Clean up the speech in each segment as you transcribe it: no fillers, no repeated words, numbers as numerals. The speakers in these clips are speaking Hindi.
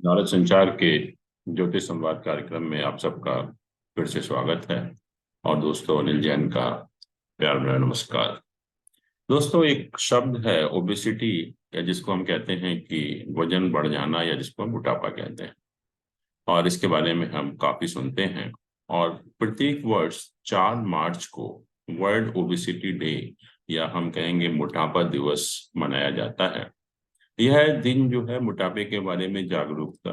भारत संचार के ज्योतिष संवाद कार्यक्रम में आप सबका फिर से स्वागत है। और दोस्तों, अनिल जैन का प्यार भरा नमस्कार। दोस्तों, एक शब्द है ओबेसिटी, या जिसको हम कहते हैं कि वजन बढ़ जाना, या जिसको हम मोटापा कहते हैं। और इसके बारे में हम काफी सुनते हैं। और प्रत्येक वर्ष 4 मार्च को वर्ल्ड ओबेसिटी डे, या हम कहेंगे मोटापा दिवस, मनाया जाता है। यह दिन जो है मोटापे के बारे में जागरूकता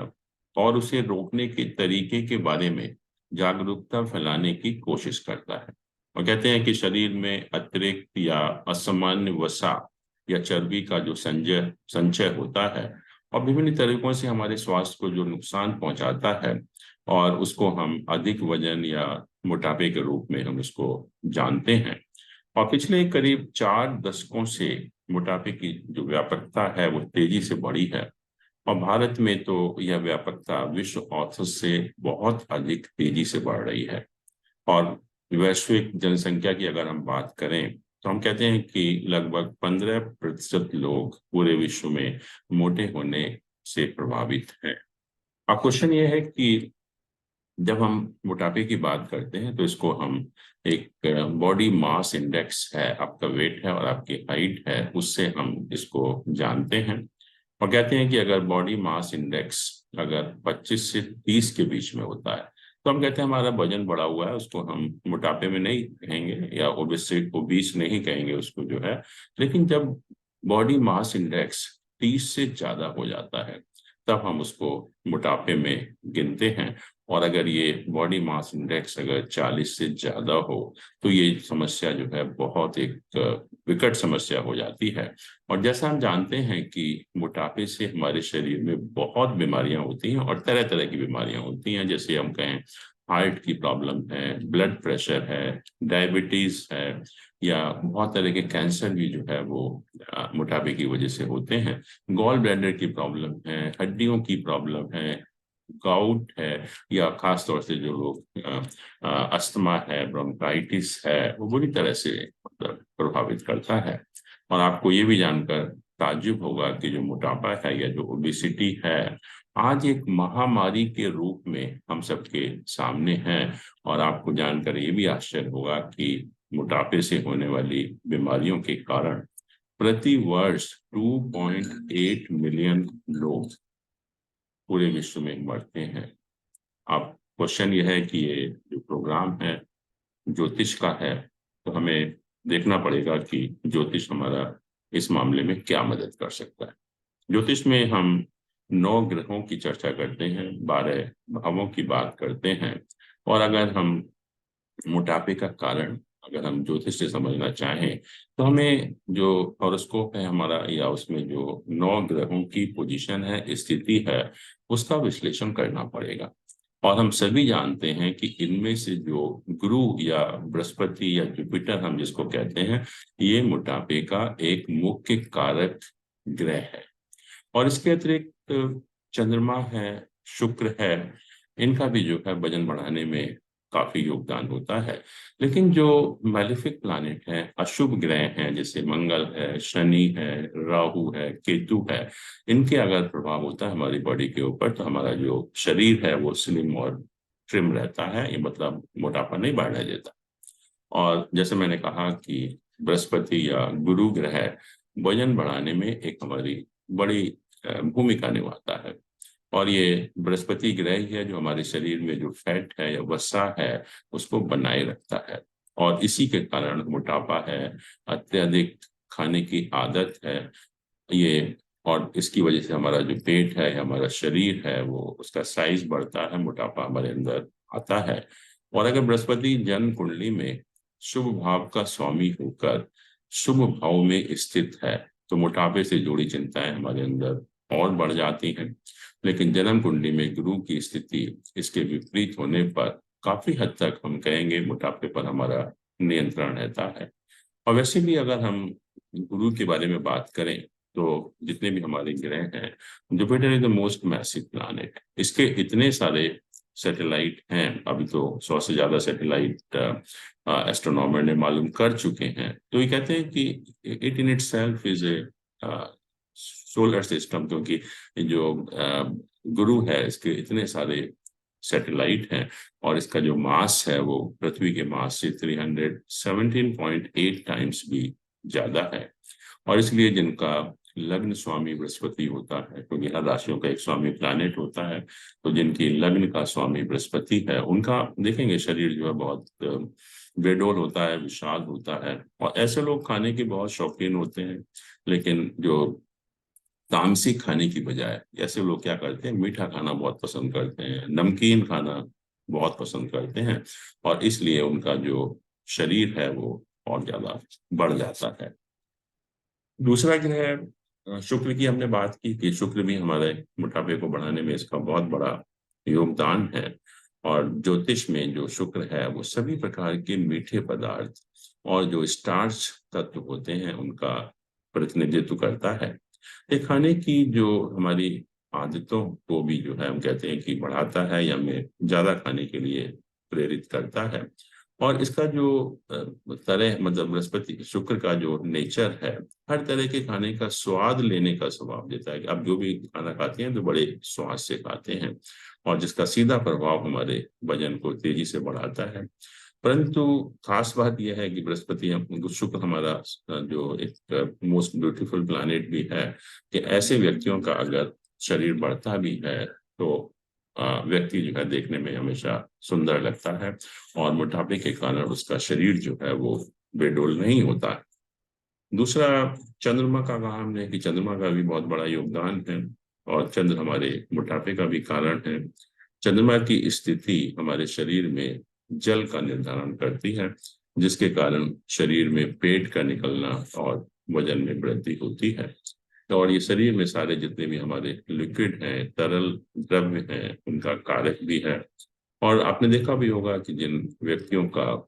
और उसे रोकने के तरीके के बारे में जागरूकता फैलाने की कोशिश करता है। और कहते हैं कि शरीर में अतिरिक्त या असामान्य वसा या चर्बी का जो संचय संचय होता है, और विभिन्न तरीकों से हमारे स्वास्थ्य को जो नुकसान पहुंचाता है, और उसको हम अधिक वजन या मोटापे के रूप में हम उसको जानते हैं। और पिछले करीब 4 दशकों से मोटापे की जो व्यापकता है वो तेजी से बढ़ी है। और भारत में तो यह व्यापकता विश्व औसत से बहुत अधिक तेजी से बढ़ रही है। और वैश्विक जनसंख्या की अगर हम बात करें तो हम कहते हैं कि लगभग 15% लोग पूरे विश्व में मोटे होने से प्रभावित हैं। अब क्वेश्चन ये है कि जब हम मोटापे की बात करते हैं तो इसको हम एक बॉडी मास इंडेक्स है, आपका वेट है और आपकी हाइट है, उससे हम इसको जानते हैं। और कहते हैं कि अगर बॉडी मास इंडेक्स अगर 25 से 30 के बीच में होता है तो हम कहते हैं हमारा वजन बढ़ा हुआ है। उसको हम मोटापे में नहीं कहेंगे, या ओबीस नहीं कहेंगे उसको जो है। लेकिन जब बॉडी मास इंडेक्स 30 से ज्यादा हो जाता है तब हम उसको मोटापे में गिनते हैं। और अगर ये बॉडी मास इंडेक्स अगर 40 से ज्यादा हो तो ये समस्या जो है बहुत एक विकट समस्या हो जाती है। और जैसा हम जानते हैं कि मोटापे से हमारे शरीर में बहुत बीमारियां होती हैं, और तरह तरह की बीमारियां होती हैं। जैसे हम कहें हार्ट की प्रॉब्लम है, ब्लड प्रेशर है, डायबिटीज है, या बहुत तरह के कैंसर भी जो है वो मोटापे की वजह से होते हैं। गॉल ब्लैडर की प्रॉब्लम है, हड्डियों की प्रॉब्लम है, गाउट है, या खास तौर से जो लोग अस्थमा है, ब्रोंकाइटिस है, वो बुरी तरह से मतलब प्रभावित करता है। और आपको ये भी जानकर ताज्जुब होगा कि जो मोटापा है या जो ओबेसिटी है आज एक महामारी के रूप में हम सबके सामने है। और आपको जानकर ये भी आश्चर्य होगा कि मोटापे से होने वाली बीमारियों के कारण प्रति वर्ष 2.8 मिलियन लोग पूरे विश्व में मरते हैं। अब क्वेश्चन ये है कि ये जो प्रोग्राम है ज्योतिष का है, तो हमें देखना पड़ेगा कि ज्योतिष हमारा इस मामले में क्या मदद कर सकता है। ज्योतिष में हम 9 ग्रहों की चर्चा करते हैं, 12 भावों की बात करते हैं। और अगर हम मोटापे का कारण अगर हम ज्योतिष से समझना चाहें तो हमें जो हॉरोस्कोप है हमारा, या उसमें जो 9 ग्रहों की पोजीशन है, स्थिति है, उसका विश्लेषण करना पड़ेगा। और हम सभी जानते हैं कि इनमें से जो गुरु या बृहस्पति या जुपिटर हम जिसको कहते हैं, ये मोटापे का एक मुख्य कारक ग्रह है। और इसके अतिरिक्त चंद्रमा है, शुक्र है, इनका भी जो है वजन बढ़ाने में काफी योगदान होता है। लेकिन जो मैलेफिक प्लैनेट है, अशुभ ग्रह हैं, जैसे मंगल है, शनि है, राहु है, केतु है, इनके अगर प्रभाव होता है हमारी बॉडी के ऊपर तो हमारा जो शरीर है वो स्लिम और ट्रिम रहता है। ये मतलब मोटापा नहीं बढ़ने देता। और जैसे मैंने कहा कि बृहस्पति या गुरु ग्रह वजन बढ़ाने में एक हमारी बड़ी भूमिका निभाता है। और ये बृहस्पति ग्रह ही है जो हमारे शरीर में जो फैट है या वसा है उसको बनाए रखता है। और इसी के कारण मोटापा है, अत्यधिक खाने की आदत है ये, और इसकी वजह से हमारा जो पेट है, हमारा शरीर है, वो उसका साइज बढ़ता है, मोटापा हमारे अंदर आता है। और अगर बृहस्पति जन्म कुंडली में शुभ भाव का स्वामी होकर शुभ भाव में स्थित है तो मोटापे से जुड़ी चिंताएं हमारे अंदर और बढ़ जाती हैं। लेकिन जन्म कुंडली में गुरु की स्थिति इसके विपरीत होने पर काफी हद तक हम कहेंगे मोटापे पर हमारा नियंत्रण रहता है। और वैसे भी अगर हम गुरु के बारे में बात करें तो जितने भी हमारे ग्रह हैं, Jupiter is the most massive planet. इसके इतने सारे सैटेलाइट हैं, अभी तो 100 से ज्यादा सैटेलाइट एस्ट्रोनॉमर ने मालूम कर चुके हैं। तो ये कहते हैं कि it in itself is a solar system, क्योंकि जो गुरु है इसके इतने सारे सैटेलाइट हैं और इसका जो मास है वो पृथ्वी के मास से 317.8 टाइम्स भी ज्यादा है। और इसलिए जिनका लग्न स्वामी बृहस्पति होता है, क्योंकि हर राशियों का एक स्वामी प्लैनेट होता है, तो जिनकी लग्न का स्वामी बृहस्पति है उनका देखेंगे शरीर जो है बहुत बेडोल होता है, विशाल होता है। और ऐसे लोग खाने के बहुत शौकीन होते हैं, लेकिन जो तामसिक खाने की बजाय ऐसे लोग क्या करते हैं, मीठा खाना बहुत पसंद करते हैं, नमकीन खाना बहुत पसंद करते हैं, और इसलिए उनका जो शरीर है वो और ज्यादा बढ़ जाता है। दूसरा ग्रह शुक्र की हमने बात की कि शुक्र भी हमारे मोटापे को बढ़ाने में इसका बहुत बड़ा योगदान है। और ज्योतिष में जो शुक्र है वो सभी प्रकार के मीठे पदार्थ और जो स्टार्च तत्व होते हैं उनका प्रतिनिधित्व करता है। ये खाने की जो हमारी आदतों को भी जो है हम कहते हैं कि बढ़ाता है या हमें ज्यादा खाने के लिए प्रेरित करता है। और इसका जो तरह मतलब बृहस्पति शुक्र का जो नेचर है, हर तरह के खाने का स्वाद लेने का स्वभाव देता है कि आप जो भी खाना खाते हैं तो बड़े स्वाद से खाते हैं, और जिसका सीधा प्रभाव हमारे वजन को तेजी से बढ़ाता है। परंतु खास बात यह है कि बृहस्पति शुक्र हमारा जो एक मोस्ट ब्यूटीफुल प्लैनेट भी है, कि ऐसे व्यक्तियों का अगर शरीर बढ़ता भी है तो व्यक्ति जो है देखने में हमेशा सुंदर लगता है, और मोटापे के कारण उसका शरीर जो है वो बेडोल नहीं होता है। दूसरा, चंद्रमा का कहा हमने कि चंद्रमा का भी बहुत बड़ा योगदान है, और चंद्र हमारे मोटापे का भी कारण है। चंद्रमा की स्थिति हमारे शरीर में जल का निर्धारण करती है, जिसके कारण शरीर में पेट का निकलना और वजन में वृद्धि होती है। और ये शरीर में सारे जितने भी हमारे लिक्विड हैं, तरल द्रव्य हैं, उनका कारक भी है। और आपने देखा भी होगा कि जिन व्यक्तियों का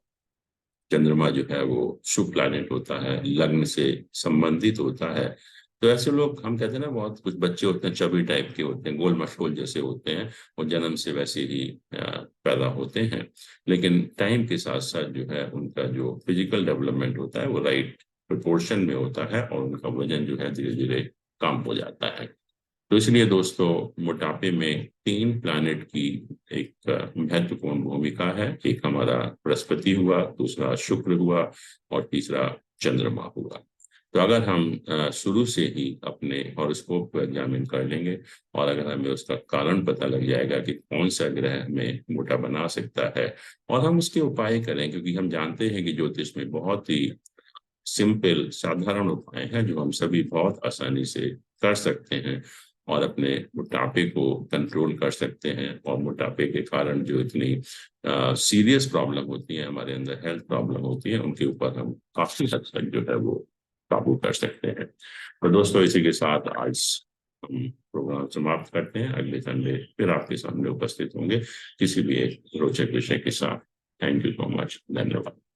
चंद्रमा जो है वो शुभ प्लैनेट होता है, लग्न से संबंधित होता है, तो ऐसे लोग हम कहते हैं ना, बहुत कुछ बच्चे होते हैं चबी टाइप के होते हैं, गोल मशगोल जैसे होते हैं, वो जन्म से वैसे ही पैदा होते हैं। लेकिन टाइम के साथ साथ जो है उनका जो फिजिकल डेवलपमेंट होता है वो राइट प्रोपोर्शन में होता है, और उनका वजन जो है धीरे धीरे कम हो जाता है। तो इसलिए दोस्तों, मोटापे में 3 प्लैनेट की एक महत्वपूर्ण भूमिका है। एक हमारा बृहस्पति हुआ, दूसरा शुक्र हुआ, और तीसरा चंद्रमा हुआ। तो अगर हम शुरू से ही अपने हॉरोस्कोप को एग्जामिन कर लेंगे, और अगर हमें उसका कारण पता लग जाएगा कि कौन सा ग्रह हमें मोटा बना सकता है, और हम उसके उपाय करें, क्योंकि हम जानते हैं कि ज्योतिष में बहुत ही सिंपल साधारण उपाय हैं जो हम सभी बहुत आसानी से कर सकते हैं, और अपने मोटापे को कंट्रोल कर सकते हैं। और मोटापे के कारण जो इतनी सीरियस प्रॉब्लम होती है हमारे अंदर, हेल्थ प्रॉब्लम होती है, उनके ऊपर हम काफी हद तक जो है वो काबू कर सकते हैं। तो दोस्तों, इसी के साथ आज हम प्रोग्राम समाप्त करते हैं। अगले संडे फिर आपके सामने उपस्थित होंगे किसी भी एक रोचक विषय के साथ। Thank you so much. धन्यवाद।